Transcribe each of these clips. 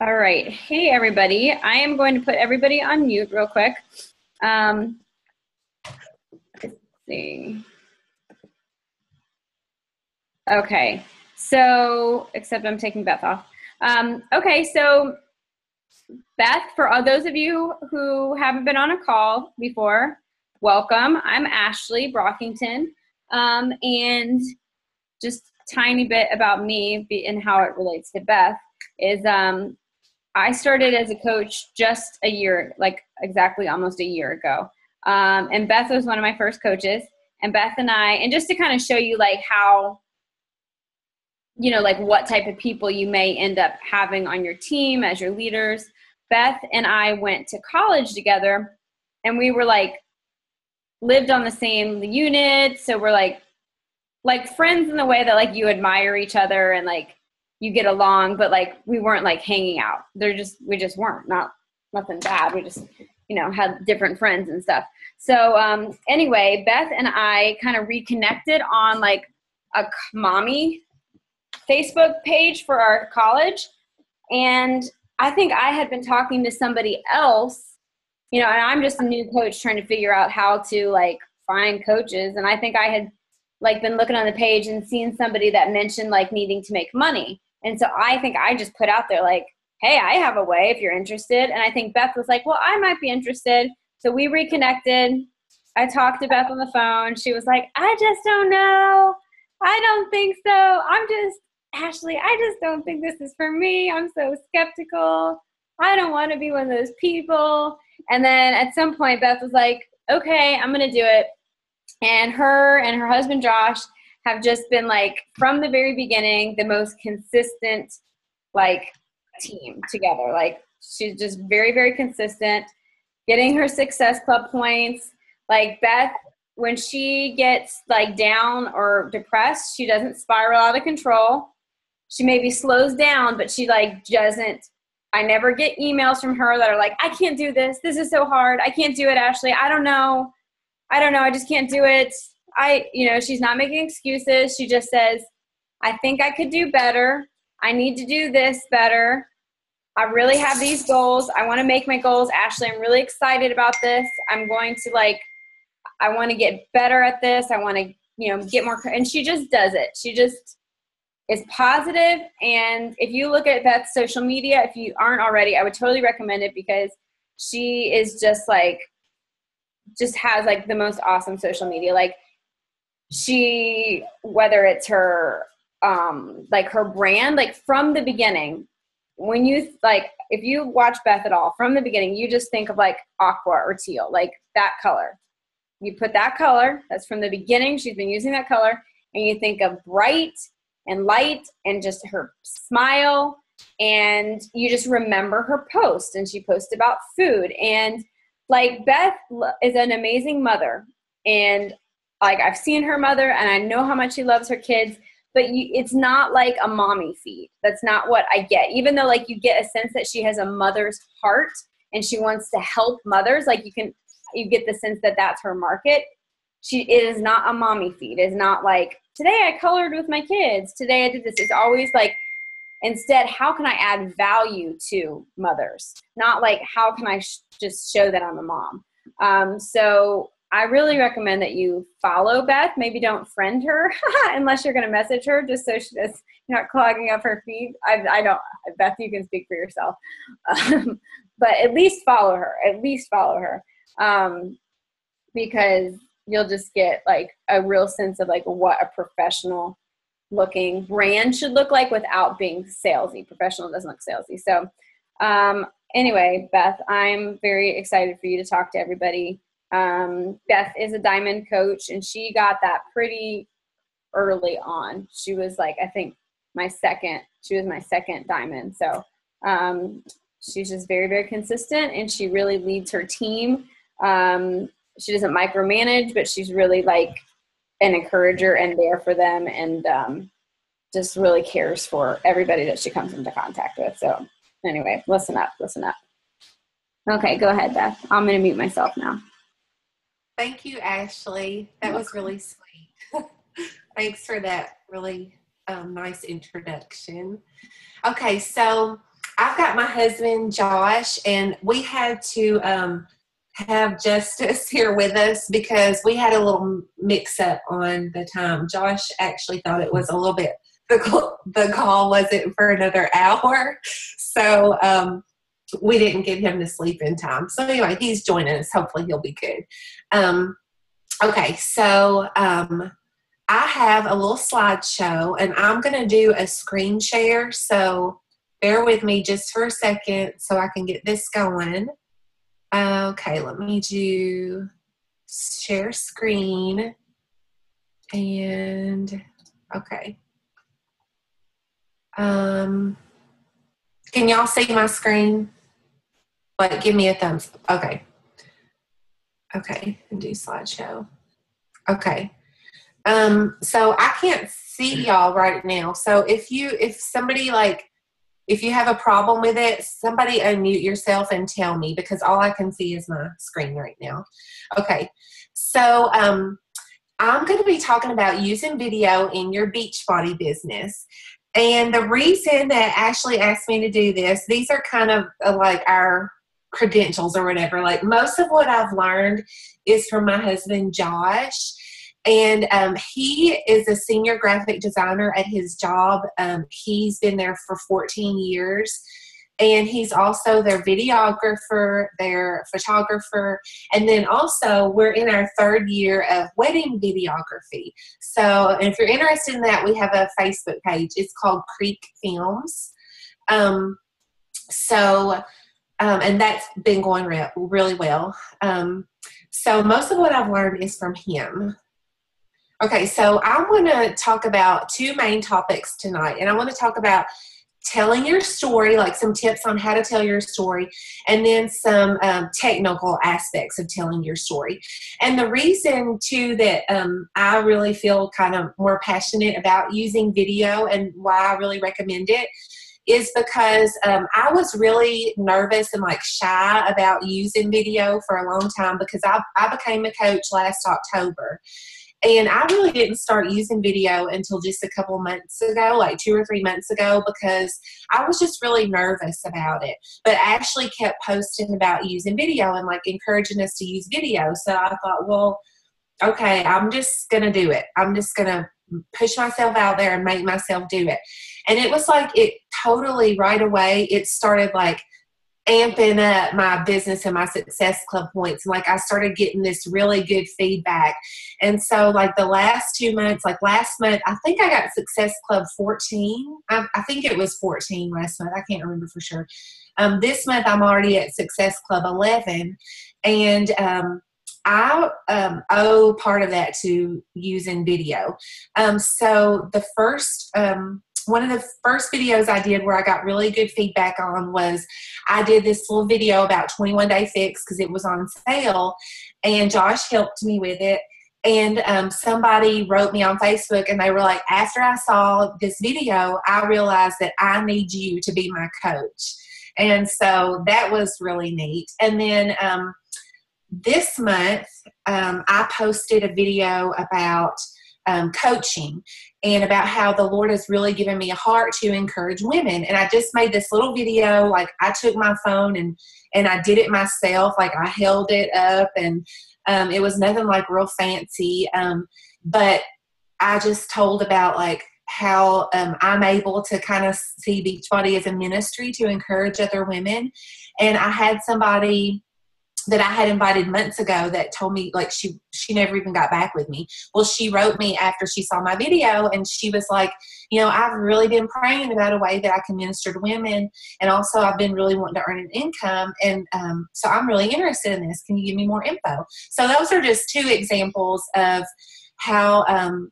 All right. Hey, everybody. I am going to put everybody on mute real quick. Let's see. Okay. So, except I'm taking Beth off. Okay. So, Beth, for all those of you who haven't been on a call before, welcome. I'm Ashley Brockington. And just a tiny bit about me and how it relates to Beth is I started as a coach just a year, like exactly almost a year ago. And Beth was one of my first coaches. And Beth and I, and just to kind of show you like how, like what type of people you may end up having on your team as your leaders. Beth and I went to college together, and we were like, lived on the same unit. So we're like friends in the way that like you admire each other and like you get along, but like we weren't like hanging out. We just weren't. Nothing bad. We just had different friends and stuff. So anyway, Beth and I kind of reconnected on like a mommy Facebook page for our college, and I think I had been talking to somebody else, and I'm just a new coach trying to figure out how to like find coaches, and I think I had like been looking on the page and seen somebody that mentioned like needing to make money. And so I think I just put out there like, hey, I have a way if you're interested. And I think Beth was like, well, I might be interested. So we reconnected. I talked to Beth on the phone. She was like, I just don't know. I don't think so. Ashley, I just don't think this is for me. I'm so skeptical. I don't want to be one of those people. And then at some point, Beth was like, okay, I'm going to do it. And her husband, Josh, have just been like, from the very beginning, the most consistent, like, team together. Like, she's just very, very consistent, getting her Success Club points. Like, Beth, when she gets, like, down or depressed, she doesn't spiral out of control. She maybe slows down, but she, like, doesn't. I never get emails from her that are like, I can't do this. This is so hard. I can't do it, Ashley. I don't know. I just can't do it. She's not making excuses. She just says, I think I could do better. I need to do this better. I really have these goals. I want to make my goals. Ashley, I'm really excited about this. I'm going to I want to get better at this. I want to, get more. And she just does it. She just is positive. And if you look at Beth's social media, if you aren't already, I would totally recommend it because she is just has like the most awesome social media. Like whether it's her like her brand, like from the beginning, when you if you watch Beth at all from the beginning, you just think of like aqua or teal, like that color. You put that color, that's from the beginning, she's been using that color, and you think of bright and light and just her smile, and you just remember her post, and she posts about food. And like Beth is an amazing mother, and like I've seen her mother and I know how much she loves her kids, but it's not like a mommy feed. That's not what I get. Even though like you get a sense that she has a mother's heart and she wants to help mothers, like you get the sense that that's her market. It is not a mommy feed. It's not like, today I colored with my kids. Today I did this. It's always like, instead, how can I add value to mothers? Not like, how can I just show that I'm a mom? So I really recommend that you follow Beth. Maybe don't friend her unless you're going to message her, just so you're not clogging up her feed. I don't, Beth, you can speak for yourself. But at least follow her. Because you'll just get like a real sense of like what a professional looking brand should look like without being salesy. Professional doesn't look salesy. So anyway, Beth, I'm very excited for you to talk to everybody. Beth is a diamond coach, and she got that pretty early on. She was like, I think my second diamond. So she's just very, very consistent, and she really leads her team. She doesn't micromanage, but she's really like an encourager and there for them, and just really cares for everybody that she comes into contact with. So anyway, listen up. Okay, go ahead, Beth. I'm going to mute myself now. Thank you, Ashley. That was really sweet. Thanks for that really nice introduction. Okay, so I've got my husband, Josh, and we had to have Justice here with us because we had a little mix-up on the time. Josh actually thought it was a little bit, the call wasn't for another hour. So we didn't get him to sleep in time. So anyway, he's joining us. Hopefully he'll be good. Okay, so I have a little slideshow, and I'm going to do a screen share. So bear with me just for a second so I can get this going. Okay, let me do share screen. And, okay. Can y'all see my screen? But give me a thumbs up. Okay. Okay, and do slideshow. Okay. So I can't see y'all right now. So if somebody if you have a problem with it, somebody unmute yourself and tell me, because all I can see is my screen right now. Okay. So I'm going to be talking about using video in your Beachbody business. And the reason that Ashley asked me to do this, these are kind of like our credentials or whatever. Like, most of what I've learned is from my husband, Josh. And he is a senior graphic designer at his job. He's been there for 14 years. And he's also their videographer, their photographer. And then also we're in our 3rd year of wedding videography. So if you're interested in that, we have a Facebook page. It's called Creek Films. And that's been going really well. So most of what I've learned is from him. Okay, so I want to talk about 2 main topics tonight. And I want to talk about telling your story, like some tips on how to tell your story, and then some technical aspects of telling your story. And the reason, too, that I really feel kind of more passionate about using video and why I really recommend it is because I was really nervous and shy about using video for a long time, because I became a coach last October. And I really didn't start using video until just a couple months ago, like 2 or 3 months ago, because I was just really nervous about it. But Ashley kept posting about using video and encouraging us to use video. So I thought, well, okay, I'm just going to do it. I'm just going to push myself out there and make myself do it. And it was it totally right away, it started amping up my business and my Success Club points. And I started getting this really good feedback. And so the last 2 months, last month, I think I got Success Club 14. I think it was 14 last month. I can't remember for sure. This month I'm already at Success Club 11. And I owe part of that to using video. So the first one of the first videos I did where I got really good feedback on was I did this little video about 21 Day Fix because it was on sale, and Josh helped me with it. And somebody wrote me on Facebook, and they were like, after I saw this video, I realized that I need you to be my coach. And so that was really neat. And then this month, I posted a video about coaching and about how the Lord has really given me a heart to encourage women. And I just made this little video. I took my phone and I did it myself. I held it up, and it was nothing real fancy. But I just told about how I'm able to kind of see Beachbody as a ministry to encourage other women. And I had somebody that I had invited months ago that told me she never even got back with me. Well, she wrote me after she saw my video, and she was like, I've really been praying about a way that I can minister to women. And also I've been really wanting to earn an income. And so I'm really interested in this. Can you give me more info? So those are just 2 examples of how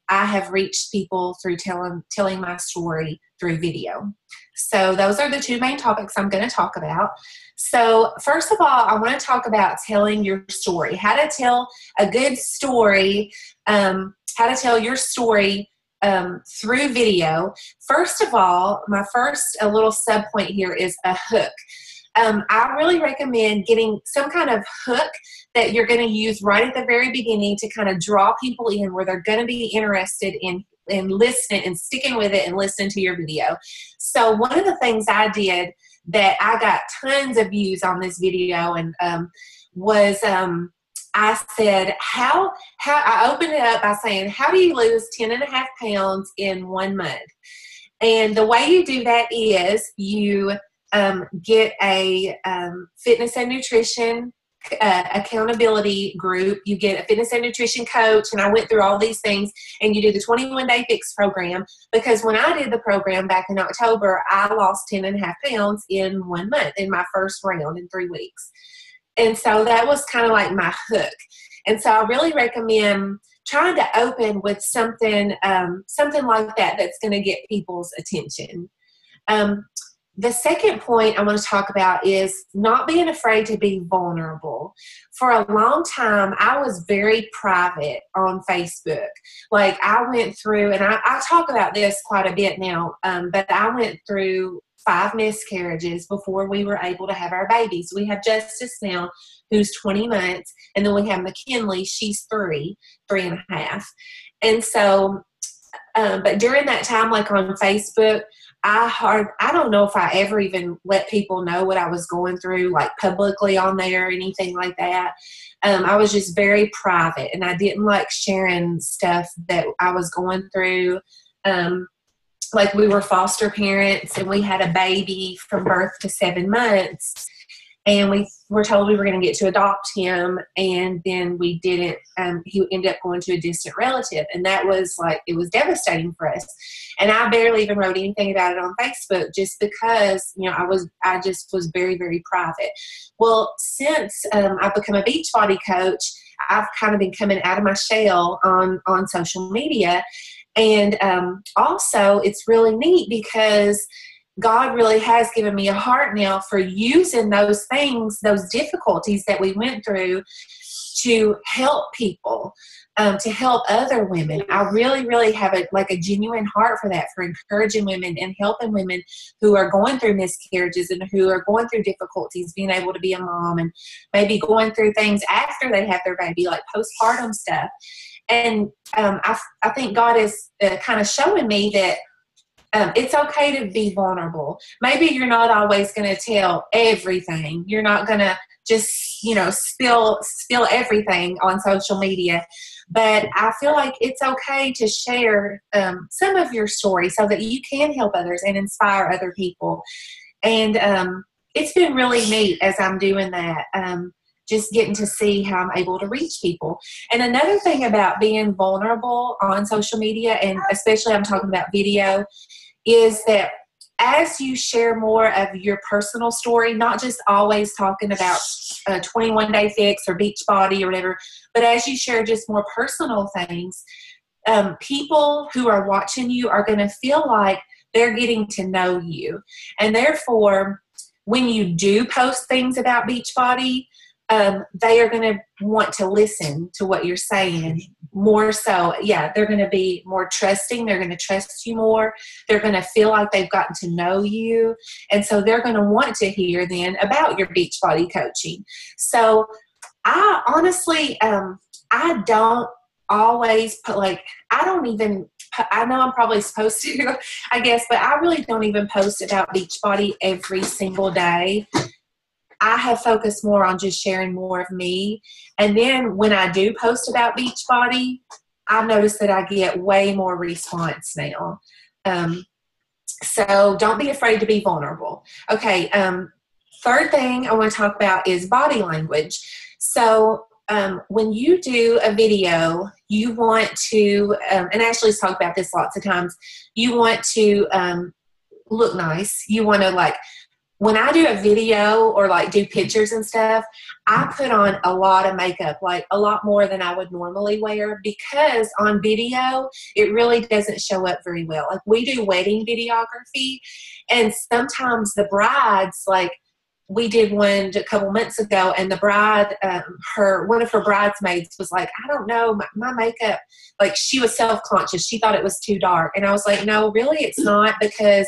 I have reached people through telling my story through video. So those are the 2 main topics I'm going to talk about. So first of all, I want to talk about telling your story, how to tell a good story, how to tell your story through video. First of all, my first a little sub point here is a hook. I really recommend getting some kind of hook that you're going to use right at the very beginning to kind of draw people in, where they're going to be interested in listening and sticking with it and listening to your video. So one of the things I did that I got tons of views on this video, and I said, how I opened it up by saying, how do you lose 10.5 pounds in 1 month? And the way you do that is you get a fitness and nutrition accountability group. You get a fitness and nutrition coach, and I went through all these things, and you do the 21-day fix program, because when I did the program back in October, I lost 10.5 pounds in 1 month in my first round in 3 weeks. And so that was kind of like my hook. And so I really recommend trying to open with something like that that's going to get people's attention. The second point I want to talk about is not being afraid to be vulnerable. For a long time, I was very private on Facebook. Like, I went through, and I talk about this quite a bit now, but I went through 5 miscarriages before we were able to have our babies. We have Justice now, who's 20 months, and then we have McKinley, she's 3.5. And so, but during that time, like on Facebook, I don't know if I ever even let people know what I was going through, like publicly on there or anything like that. I was just very private, and I didn't like sharing stuff that I was going through. Like, we were foster parents, and we had a baby from birth to 7 months, and we were told we were going to get to adopt him, and then we didn't. He ended up going to a distant relative, and that was like, it was devastating for us. And I barely even wrote anything about it on Facebook, just because, I just was very, very private. Well, since I've become a Beachbody coach, I've kind of been coming out of my shell on social media. And also, it's really neat because God really has given me a heart now for using those things, those difficulties that we went through, to help people, to help other women. I really, really have a genuine heart for that, for encouraging women and helping women who are going through miscarriages and who are going through difficulties, being able to be a mom, and maybe going through things after they have their baby, like postpartum stuff. And I think God is kind of showing me that it's okay to be vulnerable. Maybe you're not always going to tell everything. You're not going to just, spill everything on social media. But I feel like it's okay to share some of your story so that you can help others and inspire other people. And it's been really neat as I'm doing that. Just getting to see how I'm able to reach people. And another thing about being vulnerable on social media, and especially I'm talking about video, is that as you share more of your personal story, not just always talking about 21-day fix or Beachbody or whatever, but as you share just more personal things, people who are watching you are going to feel like they're getting to know you. And therefore, when you do post things about Beachbody, they are going to want to listen to what you're saying more so. Yeah, they're going to be more trusting. They're going to trust you more. They're going to feel like they've gotten to know you. And so they're going to want to hear then about your Beachbody coaching. So I honestly, I don't always put I know I'm probably supposed to, I guess, but I really don't even post about Beachbody every single day. I have focused more on just sharing more of me. And then when I do post about Beachbody, I've noticed that I get way more response now. So don't be afraid to be vulnerable. Okay, third thing I want to talk about is body language. So when you do a video, you want to, and Ashley's talked about this lots of times, you want to look nice. You want to when I do a video or do pictures and stuff, I put on a lot of makeup, a lot more than I would normally wear, because on video, it really doesn't show up very well. We do wedding videography, and sometimes the brides, we did one a couple months ago, and the bride, one of her bridesmaids was like, I don't know, my makeup, she was self-conscious. She thought it was too dark. And I was like, no, really, it's not, because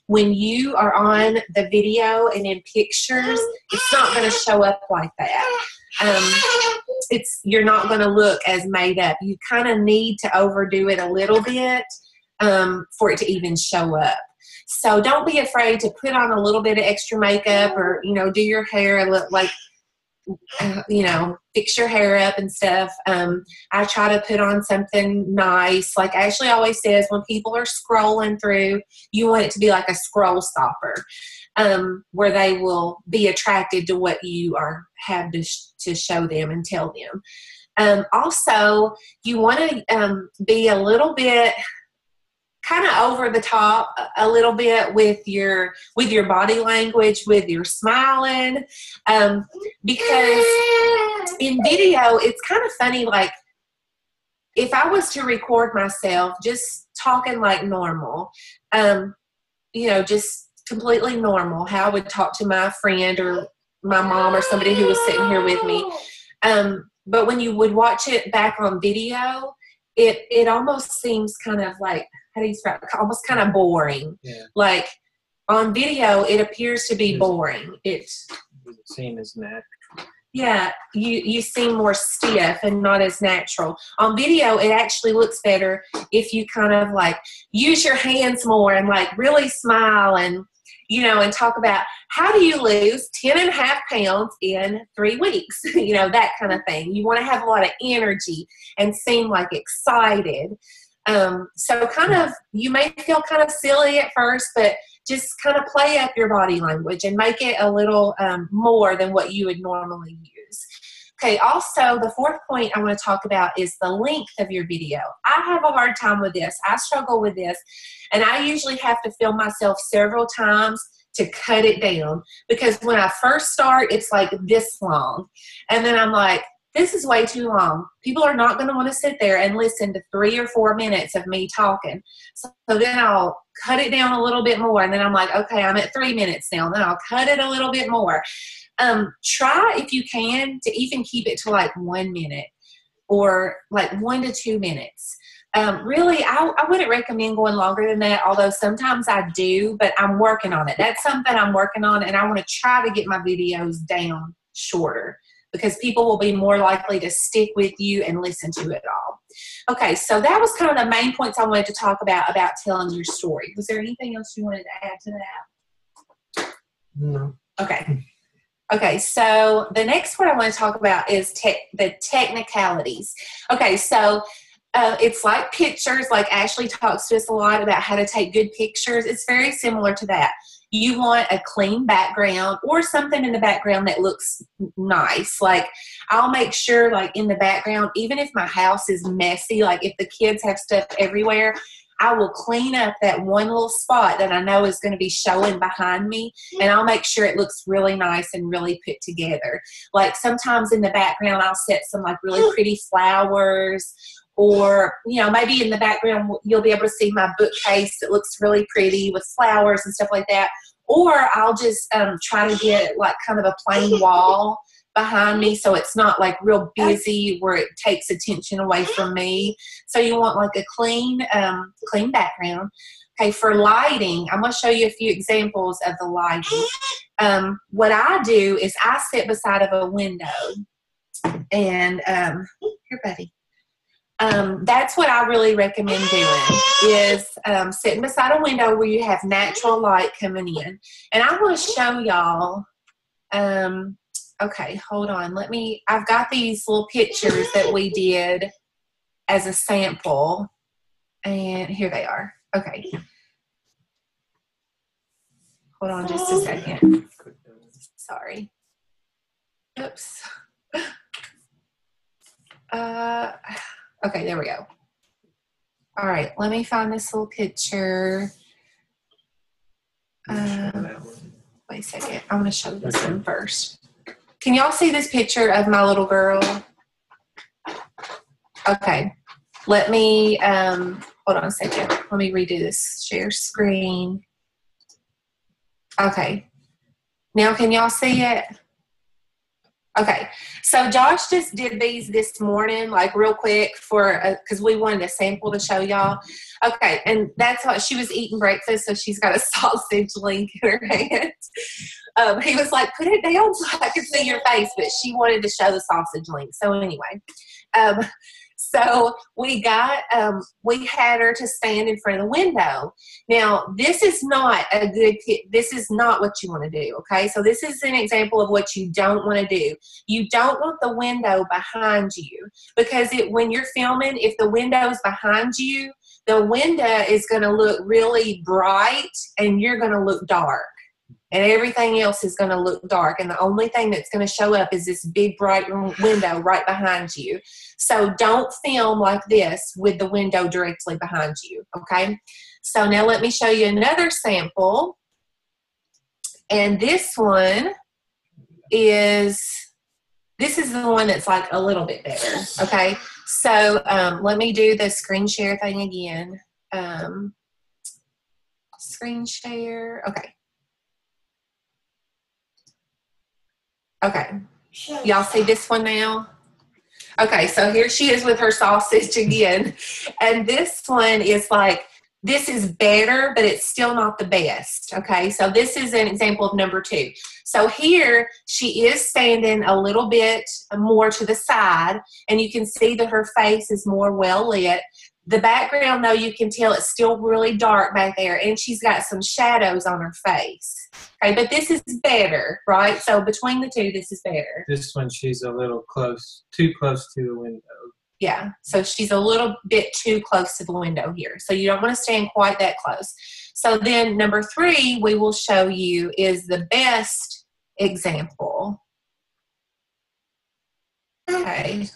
when you are on the video and in pictures, it's not going to show up like that. You're not going to look as made up. You kind of need to overdo it a little bit for it to even show up. So don't be afraid to put on a little bit of extra makeup or, do your hair look like, fix your hair up and stuff. I try to put on something nice. Like Ashley always says, when people are scrolling through, you want it to be like a scroll stopper, where they will be attracted to what you have to show them and tell them. Also, you want to be a little bit kind of over the top a little bit with your body language, with your smiling, because in video it's kind of funny. Like if I was to record myself just talking like normal, just completely normal, how I would talk to my friend or my mom or somebody who was sitting here with me, but when you would watch it back on video, it almost seems kind of like, how do you describe it? Almost kind of boring. Yeah. Like on video, it appears to be boring. It seem as natural. Yeah, you seem more stiff and not as natural. On video, it actually looks better if you kind of like use your hands more and like really smile and, and talk about how do you lose 10.5 pounds in 3 weeks, that kind of thing. You want to have a lot of energy and seem like excited. So kind of, you may feel kind of silly at first, but just kind of play up your body language and make it a little more than what you would normally use. Okay, also the fourth point I want to talk about is the length of your video. I have a hard time with this. I struggle with this, and I usually have to film myself several times to cut it down, because when I first start, it's like this long, and then I'm like, this is way too long. People are not going to want to sit there and listen to 3 or 4 minutes of me talking. So then I'll cut it down a little bit more. And then I'm like, okay, I'm at 3 minutes now. And then I'll cut it a little bit more. Try, if you can, to even keep it to like 1 minute or like 1 to 2 minutes. Really, I wouldn't recommend going longer than that, although sometimes I do, but I'm working on it. That's something I'm working on, and I want to try to get my videos down shorter, because people will be more likely to stick with you and listen to it all. Okay, so that was kind of the main points I wanted to talk about telling your story. Was there anything else you wanted to add to that? No. Okay, so the next one I want to talk about is the technicalities. Okay, so it's like pictures, like Ashley talks to us a lot about how to take good pictures. It's very similar to that. You want a clean background or something in the background that looks nice. Like I'll make sure, like in the background, even if my house is messy, like if the kids have stuff everywhere, I will clean up that one little spot that I know is going to be showing behind me, and I'll make sure it looks really nice and really put together. Like sometimes in the background, I'll set some like really pretty flowers, or, maybe in the background, you'll be able to see my bookcase that looks really pretty with flowers and stuff like that. Or I'll just try to get like kind of a plain wall behind me, so it's not like real busy where it takes attention away from me. So you want like a clean background. Okay, for lighting, I'm going to show you a few examples of the lighting. What I do is I sit beside of a window, and here, buddy. That's what I really recommend doing, is sitting beside a window where you have natural light coming in. And I want to show y'all, okay, hold on. I've got these little pictures that we did as a sample, and here they are. Okay. Hold on just a second. Sorry. Oops. Okay, there we go. All right, let me find this little picture. Wait a second. I want to show this one first. Can y'all see this picture of my little girl? Okay. Let me, hold on a second. Let me redo this. Share screen. Okay. Now, can y'all see it? Okay, so Josh just did these this morning, like real quick because we wanted a sample to show y'all. Okay, and that's what she was eating breakfast, so she's got a sausage link in her hand. He was like, put it down so I could see your face, but she wanted to show the sausage link. So anyway, So we had her to stand in front of the window. Now, this is not this is not what you want to do, okay? So this is an example of what you don't want to do. You don't want the window behind you, because when you're filming, if the window is behind you, the window is going to look really bright and you're going to look dark. And everything else is going to look dark. And the only thing that's going to show up is this big bright window right behind you. So don't film like this with the window directly behind you, okay? So now let me show you another sample. And this is the one that's like a little bit better, okay? So let me do the screen share thing again. Screen share, okay. Okay, y'all see this one now? Okay, so here she is with her sausage again. And this one is like, this is better, but it's still not the best. Okay, so this is an example of number 2. So here she is standing a little bit more to the side, and you can see that her face is more well lit. The background, though, you can tell it's still really dark back there, and she's got some shadows on her face. Okay, but this is better, right? So between the two, this is better. This one, she's a little too close to the window. Yeah, so she's a little bit too close to the window here. So you don't want to stand quite that close. So then number 3 we will show you is the best example. Okay,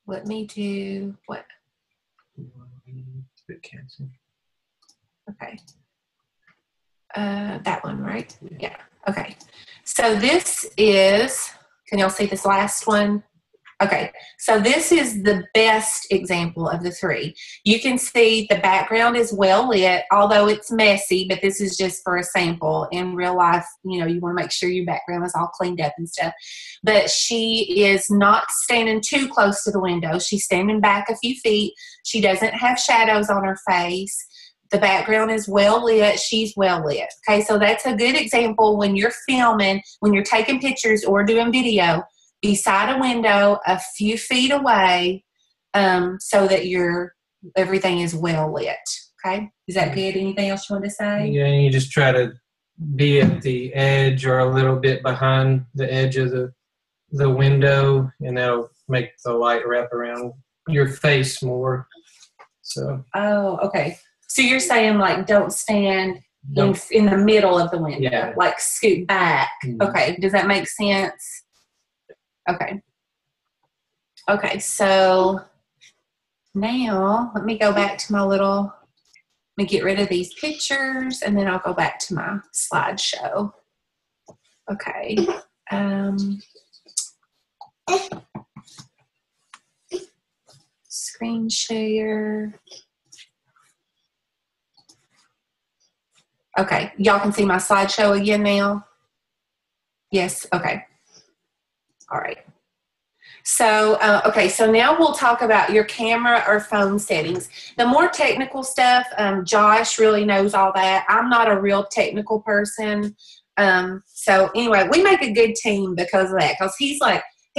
let me do what? Okay. That one, right? Yeah. Okay. So this is, can y'all see this last one? Okay. So this is the best example of the 3. You can see the background is well lit, although it's messy, but this is just for a sample. In real life, you know, you want to make sure your background is all cleaned up and stuff. But she is not standing too close to the window. She's standing back a few feet. She doesn't have shadows on her face. The background is well lit. She's well lit. Okay, so that's a good example when you're filming, when you're taking pictures or doing video, beside a window a few feet away, so that everything is well lit. Okay, is that good? Anything else you want to say? Yeah, and you just try to be at the edge or a little bit behind the edge of the window, and that'll make the light wrap around your face more. So. Oh, okay. So you're saying like don't stand in the middle of the window, yeah. Like scoot back. Mm-hmm. Okay, does that make sense? Okay. Okay, so now let me go back to let me get rid of these pictures, and then I'll go back to my slideshow. Okay. Screen share. Okay, y'all can see my slideshow again now? Yes, okay. All right. So, okay, so now we'll talk about your camera or phone settings. The more technical stuff, Josh really knows all that. I'm not a real technical person. So anyway, we make a good team because of that, because he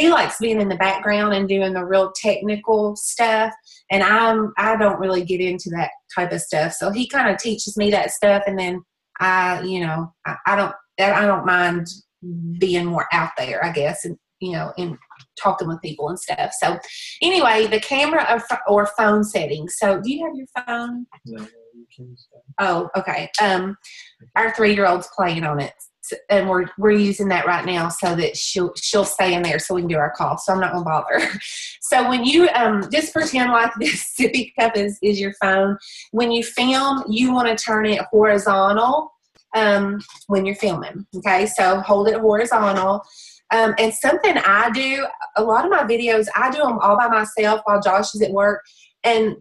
likes being in the background and doing the real technical stuff, and I don't really get into that type of stuff. So he kind of teaches me that stuff, and then I don't mind being more out there, I guess, and and talking with people and stuff. So anyway, the camera or phone settings. So do you have your phone? No, you can stay. Oh, okay. Our 3-year-old's playing on it, and we're using that right now so that she'll stay in there so we can do our call. So I'm not gonna bother. So when you just pretend like this sippy cup is your phone. When you film, you want to turn it horizontal when you're filming. Okay, so hold it horizontal. And something I do, a lot of my videos, I do them all by myself while Josh is at work. And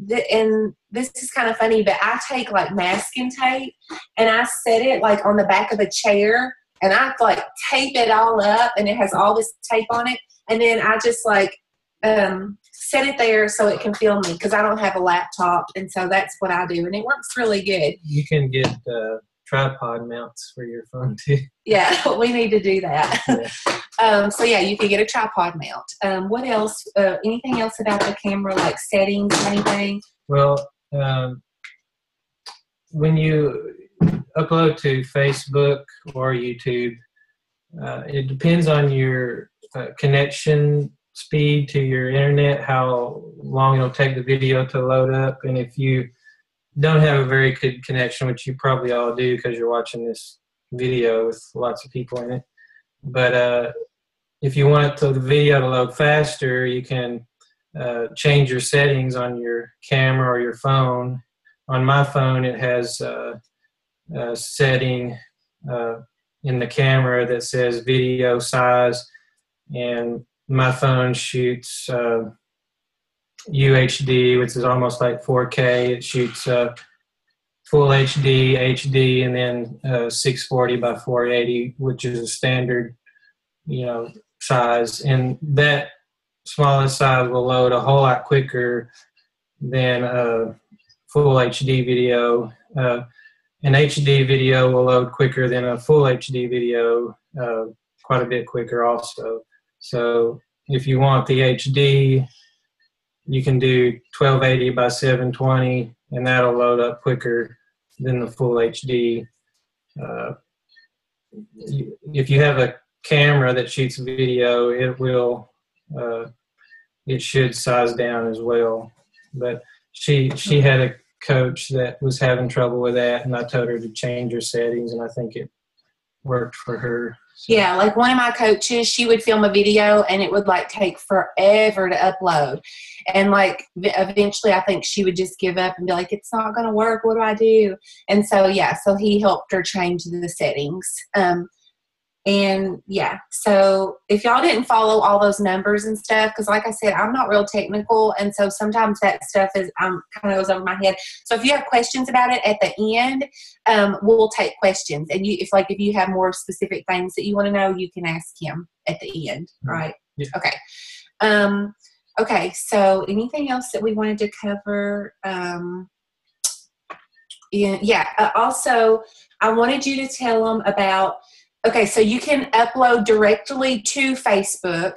this is kind of funny, but I take like masking tape and I set it like on the back of a chair, and I like tape it all up, and it has all this tape on it. And then I just like set it there so it can film me, because I don't have a laptop. And so that's what I do. And it works really good. You can get tripod mounts for your phone too. Yeah, we need to do that. So yeah, you can get a tripod mount. What else? Anything else about the camera, like settings or anything? Well, when you upload to Facebook or YouTube, it depends on your connection speed to your internet, how long it'll take the video to load up. And if you don't have a very good connection, which you probably all do because you're watching this video with lots of people in it, but if you want the video to load faster, you can change your settings on your camera or your phone. On my phone, it has a setting in the camera that says video size, and my phone shoots UHD, which is almost like 4K. It shoots full HD, and then 640 by 480, which is a standard, size. And that smallest size will load a whole lot quicker than full HD video. An HD video will load quicker than a full HD video, quite a bit quicker also. So if you want the HD, you can do 1280 by 720, and that'll load up quicker than the full HD. If you have a camera that shoots video, it should size down as well. But she had a coach that was having trouble with that, and I told her to change her settings, and I think it worked for her. So. Yeah, like one of my coaches, she would film a video and it would like take forever to upload. And like eventually I think she would just give up and be like, it's not going to work. What do I do? And so, yeah, so he helped her change the settings. And yeah, so if y'all didn't follow all those numbers and stuff, because like I said, I'm not real technical, and so sometimes that stuff is kind of goes over my head. So if you have questions about it at the end, we'll take questions. And if you have more specific things that you want to know, you can ask him at the end, right? Yeah. Okay. Okay. So anything else that we wanted to cover? Also, I wanted you to tell them about. Okay, so you can upload directly to Facebook,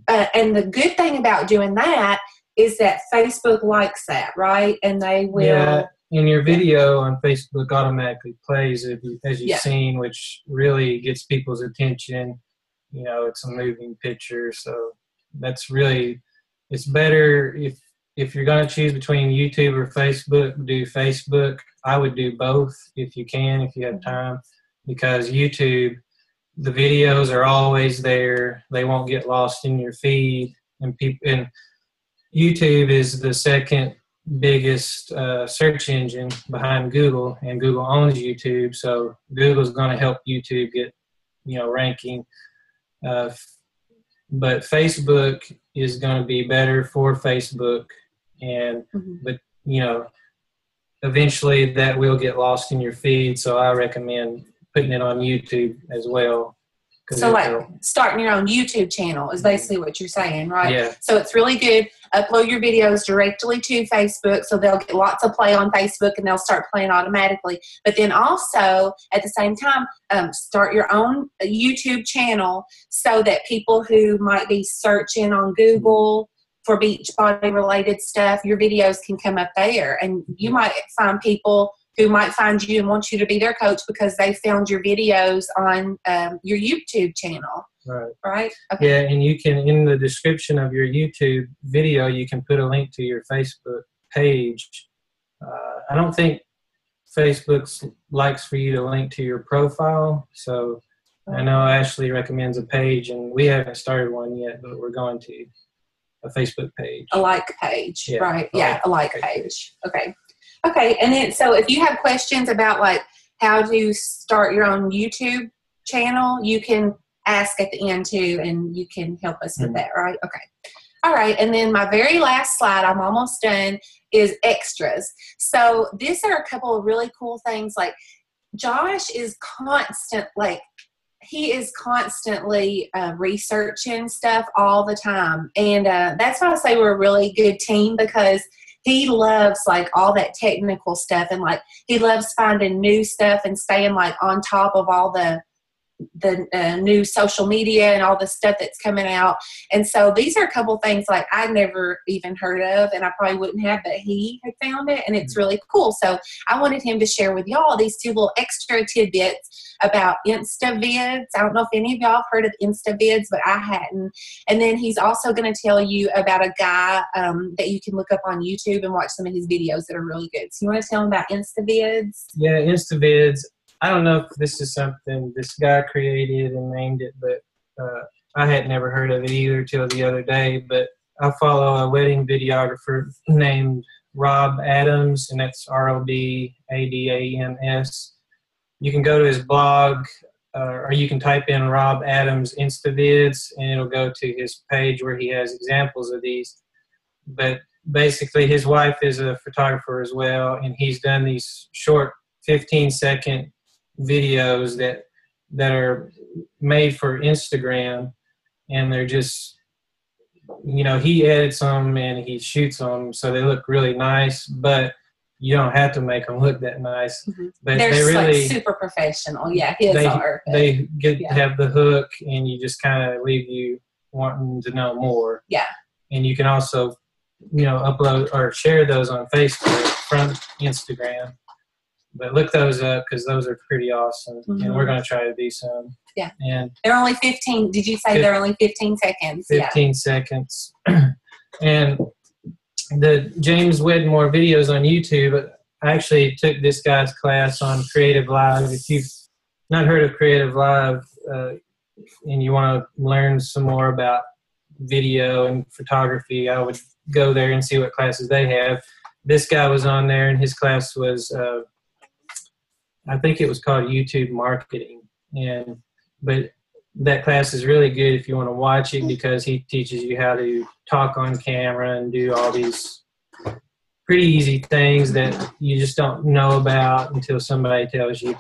and the good thing about doing that is that Facebook likes that, right? And they will. Yeah, and your video on Facebook automatically plays as you've seen, which really gets people's attention. It's a moving picture, so that's really, it's better if you're going to choose between YouTube or Facebook, do Facebook. I would do both if you can, if you have time, because YouTube, the videos are always there. They won't get lost in your feed. And YouTube is the second biggest search engine behind Google, and Google owns YouTube. So Google's going to help YouTube get, ranking. But Facebook is going to be better for Facebook, but eventually that will get lost in your feed. So I recommend putting it on YouTube as well. So like starting your own YouTube channel is basically what you're saying, right? Yeah. So it's really good. Upload your videos directly to Facebook, so they'll get lots of play on Facebook and they'll start playing automatically. But then also at the same time, start your own YouTube channel so that people who might be searching on Google for Beachbody related stuff, your videos can come up there, and you might find people who might find you and want you to be their coach because they found your videos on your YouTube channel. Right? Okay. Yeah, and you can, in the description of your YouTube video, you can put a link to your Facebook page. I don't think Facebook likes for you to link to your profile, so I know Ashley recommends a page, and we haven't started one yet, but we're going to. A Facebook page. A like page, right? Yeah, a like page. Okay, and then so if you have questions about like how to start your own YouTube channel, you can ask at the end too, and you can help us with that, right? Okay. All right, and then my very last slide, I'm almost done, is extras. So these are a couple of really cool things. Like Josh is he is constantly researching stuff all the time. And that's why I say we're a really good team, because he loves like all that technical stuff, and like he loves finding new stuff and staying like on top of all the new social media and all the stuff that's coming out. And so these are a couple things like I never even heard of, and I probably wouldn't have, but he had found it, and it's really cool. So I wanted him to share with y'all these two little extra tidbits about InstaVids. I don't know if any of y'all have heard of InstaVids, but I hadn't. And then he's also going to tell you about a guy that you can look up on YouTube and watch some of his videos that are really good. So you want to tell him about InstaVids? Yeah, InstaVids. I don't know if this is something this guy created and named it, but I had never heard of it either till the other day. But I follow a wedding videographer named Rob Adams, and that's ROBADAMS. You can go to his blog, or you can type in Rob Adams InstaVids, and it'll go to his page where he has examples of these. But basically, his wife is a photographer as well, and he's done these short 15-second videos that are made for Instagram, and they're just, he edits them and he shoots them so they look really nice, but you don't have to make them look that nice. Mm-hmm. But they're they really like super professional. Yeah, his are. They get to have the hook, and you just kind of leave you wanting to know more. Yeah. And you can also, upload or share those on Facebook from Instagram. But look those up because those are pretty awesome. Mm-hmm. And we're going to try to do some. Yeah. And they're only 15. Did you say they're only 15 seconds? 15 seconds. And the James Wedmore videos on YouTube, I actually took this guy's class on Creative Live. If you've not heard of Creative Live and you want to learn some more about video and photography, I would go there and see what classes they have. This guy was on there, and his class was I think it was called YouTube Marketing. But that class is really good if you want to watch it because he teaches you how to talk on camera and do all these pretty easy things that you just don't know about until somebody tells you.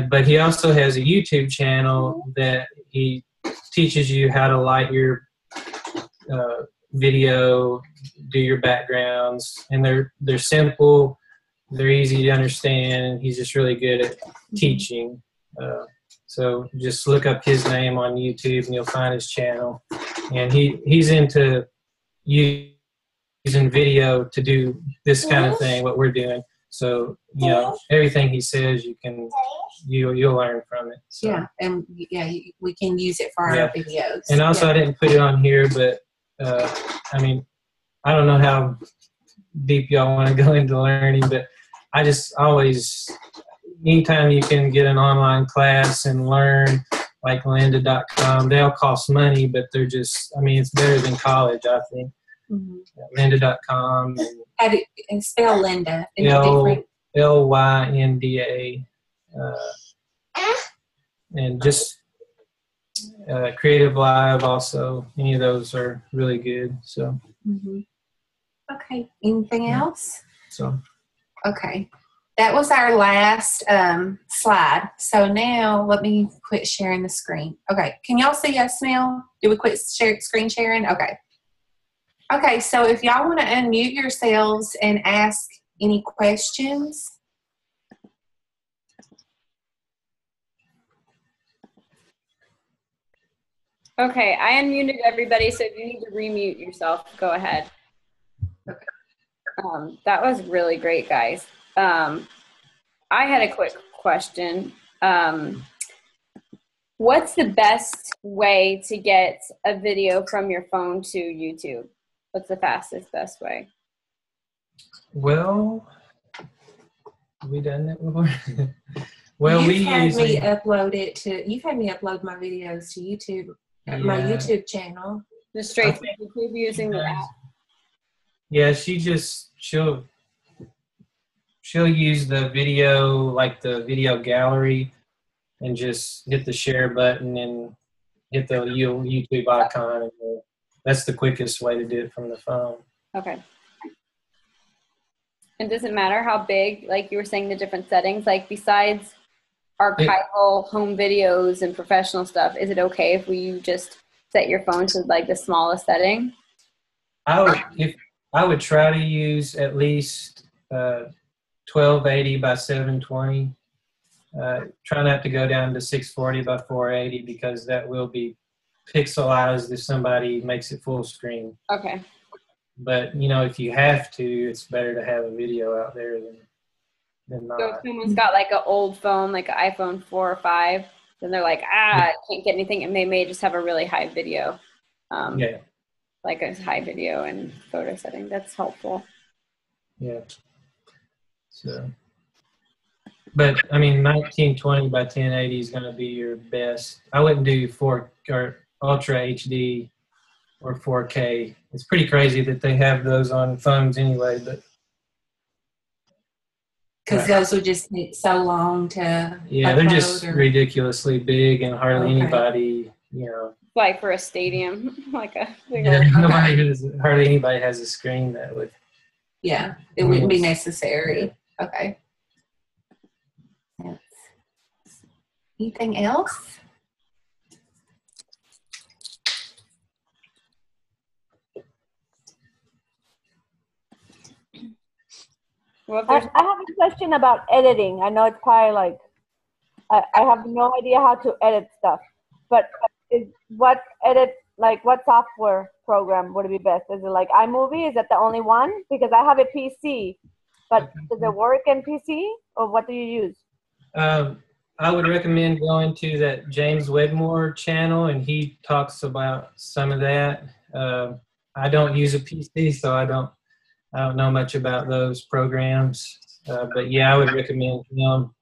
But he also has a YouTube channel that he teaches you how to light your video, do your backgrounds, and they're simple. They're easy to understand, and he's just really good at teaching. So just look up his name on YouTube, and you'll find his channel. And he's into using video to do this kind of thing, what we're doing. So, everything he says, you'll learn from it. So. Yeah, and we can use it for our videos. And also, I didn't put it on here, but I don't know how deep y'all want to go into learning, but I just always, anytime you can get an online class and learn, like lynda.com, they all cost money, but they're just, it's better than college, I think. Mm-hmm. Lynda.com. How do you spell Lynda? Lynda. And just Creative Live also. Any of those are really good. So. Mm-hmm. Okay. Anything else? So. Okay. That was our last slide. So now let me quit sharing the screen. Okay. Can y'all see us now? Did we quit screen sharing? Okay. Okay. So if y'all want to unmute yourselves and ask any questions. Okay. I unmuted everybody. So if you need to remute yourself, go ahead. Okay. That was really great, guys. I had a quick question. What's the best way to get a video from your phone to YouTube? What's the fastest, best way? Well, have we done that before? You've had me upload my videos to YouTube, my YouTube channel. Just straight to YouTube using the app. Yeah, she'll use the video, like the video gallery, and just hit the share button and hit the YouTube icon. And that's the quickest way to do it from the phone. Okay. And does it matter how big, like you were saying, the different settings, like besides archival home videos and professional stuff, is it okay if we just set your phone to like the smallest setting? I would try to use at least 1280 by 720, Try not to go down to 640 by 480 because that will be pixelized if somebody makes it full screen. Okay. But, you know, if you have to, it's better to have a video out there than So if not. someone's got like an old phone, like an iPhone 4 or 5, then they're like, I can't get anything, and they may just have a really high video. Yeah. Like a high video and photo setting. That's helpful. Yeah. So, but I mean, 1920 by 1080 is going to be your best. I wouldn't do 4 or Ultra HD or 4K. It's pretty crazy that they have those on phones anyway, but because those would just take so long to they're just ridiculously big and hardly anybody, you know. Like for a stadium, like a hardly anybody has a screen that would. Yeah, it wouldn't be necessary. Yeah. Okay. Anything else? Well, I have a question about editing. I know it's probably like, I have no idea how to edit stuff, but what software program would it be best? Is it like iMovie? Is that the only one? Because I have a PC, but does it work in PC, or what do you use? I would recommend going to that James Wedmore channel, and he talks about some of that. I don't use a PC, so I don't know much about those programs. But yeah, I would recommend him.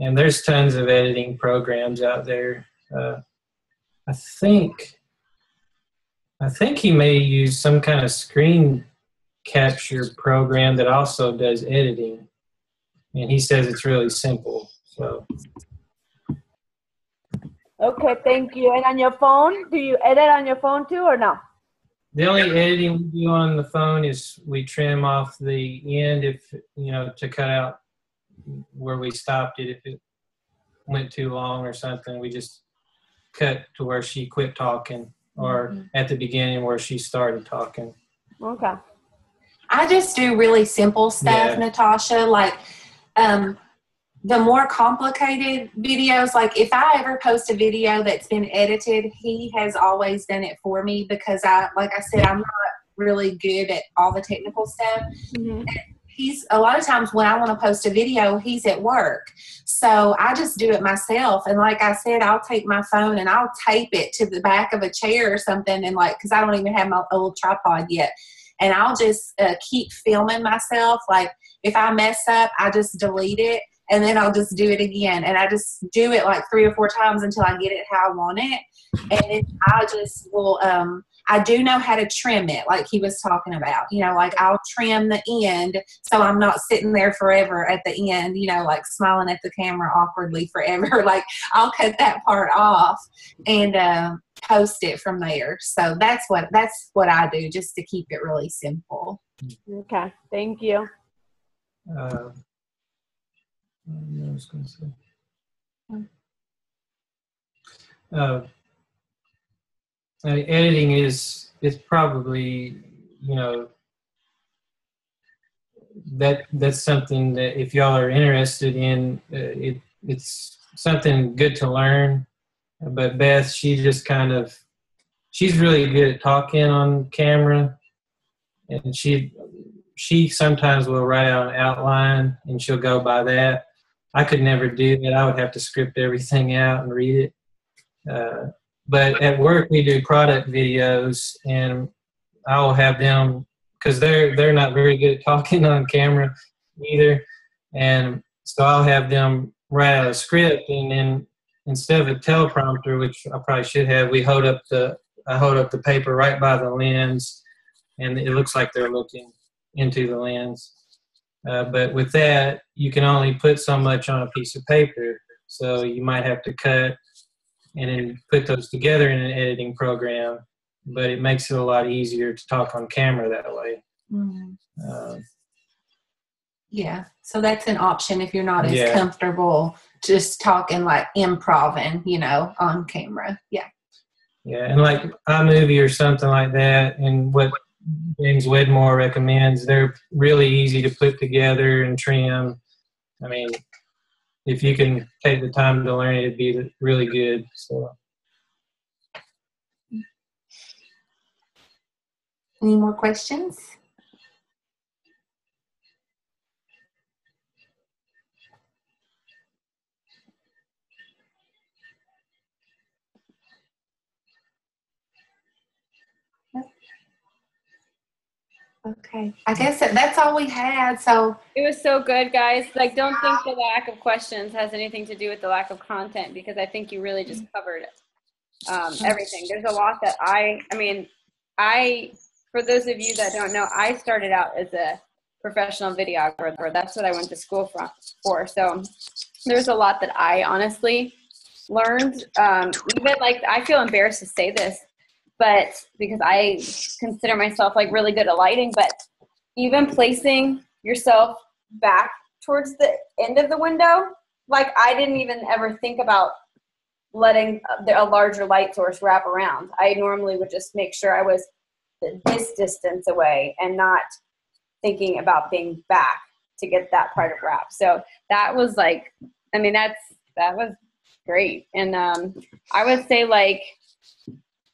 And there's tons of editing programs out there. I think he may use some kind of screen capture program that also does editing. And he says it's really simple. So. Okay, thank you. And on your phone, do you edit on your phone too or no? The only editing we do on the phone is we trim off the end if, you know, to cut out where we stopped it. If it went too long or something, we just cut to where she quit talking or at the beginning where she started talking. Okay. I just do really simple stuff, Natasha. Like, the more complicated videos, like if I ever post a video that's been edited, he has always done it for me because like I said, I'm not really good at all the technical stuff. Mm-hmm. He's a lot of times when I want to post a video, he's at work. So I just do it myself. And like I said, I'll take my phone and I'll tape it to the back of a chair or something. And like, cause I don't even have my old tripod yet. And I'll just keep filming myself. Like if I mess up, I just delete it. And then I'll just do it again. And I just do it like 3 or 4 times until I get it how I want it. And then I just will, I do know how to trim it, like he was talking about. You know, like I'll trim the end so I'm not sitting there forever at the end, you know, like smiling at the camera awkwardly forever. Like I'll cut that part off and post it from there. So that's what I do, just to keep it really simple. Okay, thank you. I was going to say. Editing is probably, you know, that's something that if y'all are interested in, it's something good to learn. But Beth, she's really good at talking on camera, and she sometimes will write out an outline and she'll go by that. I could never do that. I would have to script everything out and read it. But at work we do product videos, and I'll have them, because they're not very good at talking on camera either, and so I'll have them write out a script, and then instead of a teleprompter, which I probably should have, I hold up the paper right by the lens, and it looks like they're looking into the lens. But with that, you can only put so much on a piece of paper, so you might have to cut and then put those together in an editing program, but it makes it a lot easier to talk on camera that way. Mm-hmm. Yeah, so that's an option if you're not as comfortable just talking like improv, you know, on camera. Yeah, and like iMovie or something like that, and what James Wedmore recommends, they're really easy to put together and trim. I mean, if you can take the time to learn it, it'd be really good. So. Any more questions? Okay, I guess that's all we had. So it was so good, guys. Like, don't think the lack of questions has anything to do with the lack of content, because I think you really just covered everything. There's a lot that I mean, for those of you that don't know, I started out as a professional videographer. That's what I went to school for. So there's a lot that I honestly learned. Even like, I feel embarrassed to say this, but because I consider myself like really good at lighting, but even placing yourself back towards the end of the window, like I didn't even ever think about letting a larger light source wrap around. I normally would just make sure I was this distance away and not thinking about being back to get that part of wrap. So that was like, I mean, that was great. And I would say like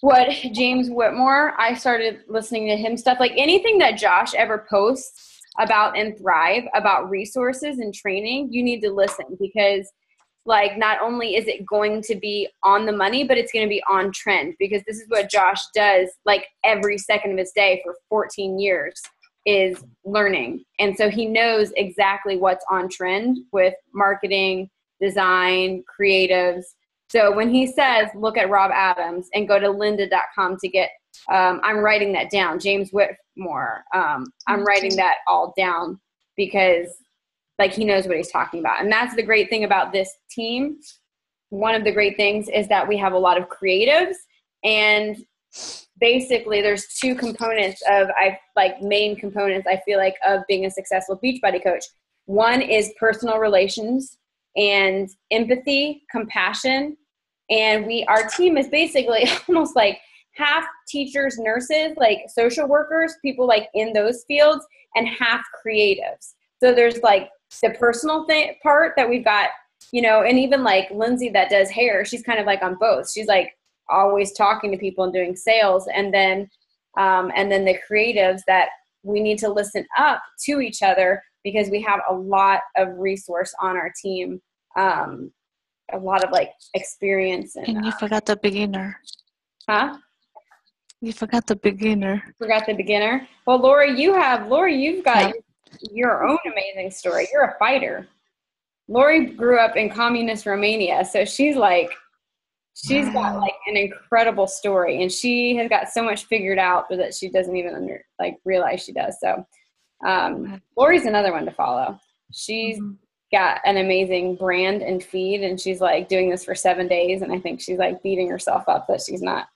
what James Whitmore, I started listening to him stuff, like anything that Josh ever posts about in Thrive, about resources and training, you need to listen, because like not only is it going to be on the money, but it's going to be on trend, because this is what Josh does like every second of his day for 14 years is learning. And so he knows exactly what's on trend with marketing, design, creatives. So when he says, look at Rob Adams and go to lynda.com to get, I'm writing that down, James Whitmore, I'm writing that all down because like he knows what he's talking about. And that's the great thing about this team. One of the great things is that we have a lot of creatives, and basically there's two components of main components I feel like of being a successful Beachbody coach. One is personal relations and empathy, compassion. And our team is basically almost like half teachers, nurses, like social workers, people like in those fields, and half creatives. So there's like the personal part that we've got, you know, and even like Lindsay that does hair, she's kind of like on both. She's like always talking to people and doing sales. And then the creatives that we need to listen up to each other, because we have a lot of resource on our team. A lot of like experience. And you forgot the beginner. Huh? You forgot the beginner. Forgot the beginner. Well, Lori, you've got your own amazing story. You're a fighter. Lori grew up in communist Romania, so she's got like an incredible story, and she has got so much figured out that she doesn't even realize she does. So Lori's another one to follow. She's got an amazing brand and feed, and she's like doing this for 7 days, and I think she's like beating herself up that she's not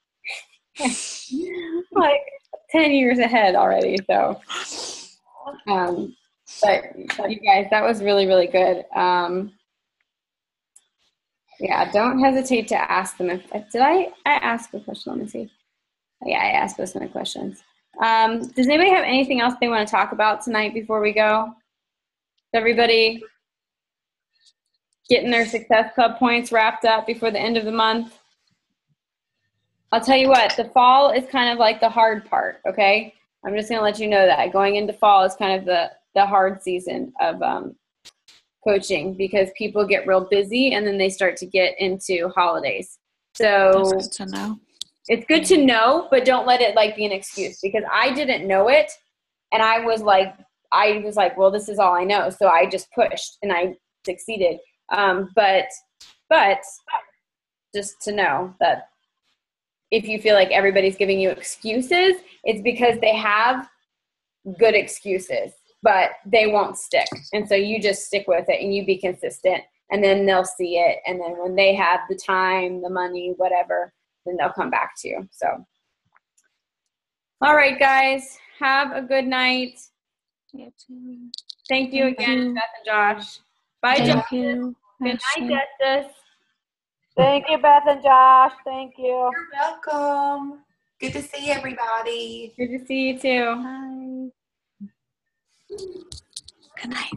like 10 years ahead already. So but you guys, that was really, really good. Yeah, don't hesitate to ask them. Did I ask a question? Let me see. Yeah, I asked most of my questions. Does anybody have anything else they want to talk about tonight before we go? Is everybody getting their Success Club points wrapped up before the end of the month? I'll tell you what, the fall is kind of like the hard part, okay? I'm just going to let you know that. Going into fall is kind of the hard season of coaching, because people get real busy and then they start to get into holidays. So That's good to know. It's good to know, but don't let it like be an excuse, because I didn't know it. And I was like, well, this is all I know. So I just pushed and I succeeded. But just to know that if you feel like everybody's giving you excuses, it's because they have good excuses, but they won't stick. And so you just stick with it and you be consistent, and then they'll see it. And then when they have the time, the money, whatever, then they'll come back to you. So, all right, guys, have a good night. You too. Thank you again, Beth and Josh. Bye, Thank Josh. you. Good night, Justice. Thank you, Beth and Josh. Thank you. You're welcome. Good to see everybody. Good to see you too. Bye. Good night.